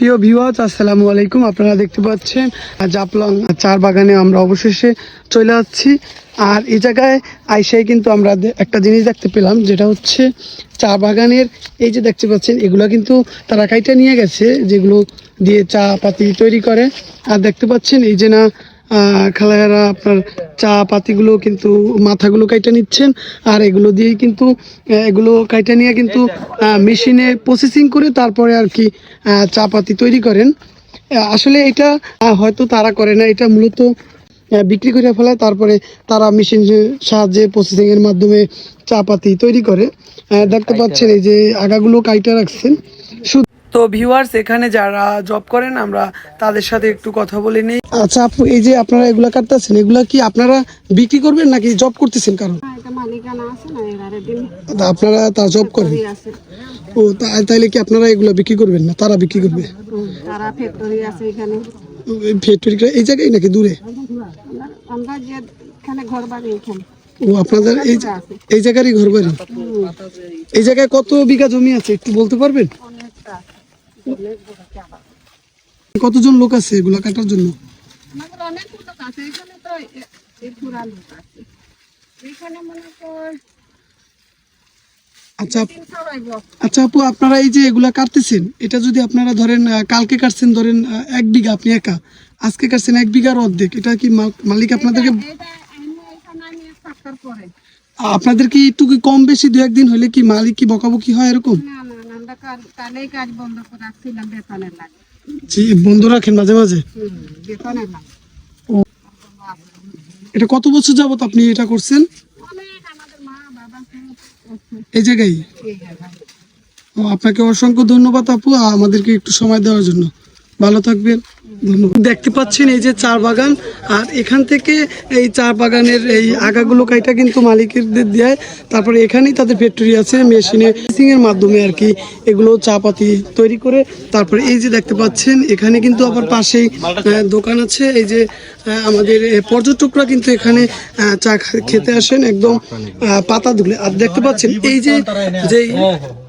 প্রিয় ভিউয়ার্স, আসসালামু আলাইকুম। আপনারা দেখতে পাচ্ছেন জাফলং চার বাগানে আমরা অবশেষে চলে আসছি। আর এই জায়গায় আইসাই কিন্তু আমরা একটা জিনিস দেখতে পেলাম, যেটা হচ্ছে চা বাগানের এই যে দেখতে পাচ্ছেন, এগুলো কিন্তু তারা কাইটা নিয়ে গেছে, যেগুলো দিয়ে চা পাতি তৈরি করে। আর দেখতে পাচ্ছেন এই যে না খালায়ারা আপনার চা পাতিগুলো কিন্তু মাথাগুলো কাইটা নিচ্ছেন, আর এগুলো দিয়েই কিন্তু এগুলো কাইটা নিয়ে কিন্তু মেশিনে প্রসেসিং করে তারপরে আর কি চা পাতি তৈরি করেন। আসলে এটা হয়তো তারা করে না, এটা মূলত বিক্রি করে ফেলায়, তারপরে তারা মেশিনের সাহায্যে প্রসেসিংয়ের মাধ্যমে চা পাতি তৈরি করে। দেখতে পাচ্ছেন এই যে আগাগুলো কাইটা রাখছেন। তো ভিউয়ার্স, এখানে যারা জব করেন আমরা তাদের সাথে একটু কথা বলে নিই। আচ্ছা আপু, এই যে আপনারা এগুলা কাটতেছেন, এগুলা কি আপনারা বিক্রি করবেন নাকি জব করতেছেন? কারণ আপনারা তা জব করেন। ও তাইলে কি আপনারা এগুলা বিক্রি করবেন না তারা বিক্রি করবে? তারা ফ্যাক্টরি আছে এখানে। ফ্যাক্টরিটা এই জায়গায় নাকি দূরে? আমরা যেখানে ঘর বাড়ি এখানে। ও আপনাদের এই জায়গারই ঘর বাড়ি? এই জায়গায় কত বিঘা জমি আছে একটু বলতে পারবেন? কতজন লোক আছে এগুলা কাটার জন্য? আচ্ছা আচ্ছা আপু, আপনারা এই যে এগুলা কাটতেছেন, এটা যদি আপনারা ধরেন কালকে কাটছেন, ধরেন 1 বিঘা, আপনি একা আজকে কাটছেন 1 বিঘার অর্ধেক, এটা কি মালিক আপনাদেরকে আপনাদের কি একটু কি কম বেশি 2-1 দিন হলে কি মালিক কি বকাবকি হয় এরকম? জি, বন্ধ রাখেন মাঝে মাঝে। এটা কত বছর যাবত আপনি এটা করছেন এই জায়গায়? আপনাকে অসংখ্য ধন্যবাদ আপু, আমাদেরকে একটু সময় দেওয়ার জন্য। ভালো থাকবেন, ধন্যবাদ। দেখতে পাচ্ছেন এই যে চা বাগান, আর এখান থেকে এই চা বাগানের এই আগাগুলো কাইটা কিন্তু মালিকদের দেয়, তারপরে এখানেই তাদের ফ্যাক্টরি আছে, মেশিনে এর মাধ্যমে আর কি এগুলো চা পাতি তৈরি করে। তারপরে এই যে দেখতে পাচ্ছেন এখানে কিন্তু আবার পাশেই দোকান আছে। এই যে আমাদের পর্যটকরা কিন্তু এখানে চা খেতে আসেন একদম পাতা ধুলে। আর দেখতে পাচ্ছেন এই যে যেই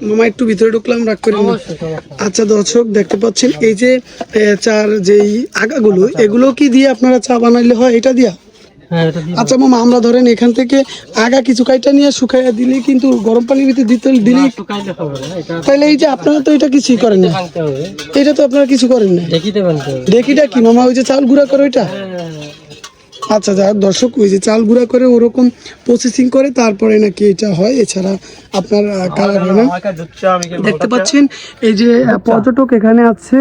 মামা একটু ভিতরে ঢুকলাম, রাগ করেন না। আচ্ছা দর্শক, দেখতে পাচ্ছেন এই যে চার যেই আগাগুলো, এগুলো কি দিয়ে আপনারা চা বানাইলে হয়? এটা দিয়া? আচ্ছা মামা, আমরা ধরেন এখান থেকে আগা কিছু কাইটা নিয়ে শুকাইয়া দিলে কিন্তু গরম পানির ভিতরে দিতে দিলে, তাহলে এই যে আপনারা তো এটা কিছুই করেন না, এটা তো আপনারা কিছু করেন না। দেখিটা কি মামা? ওই যে চাল গুঁড়া করে ওইটা? আচ্ছা যাক দর্শক, ওই যে চাল গুঁড়া করে ওরকম প্রসেসিং করে তারপরে নাকি এটা হয়, এছাড়া আপনার কালার হয় না। দেখতে পাচ্ছেন এই যে পর্যটক এখানে আছে,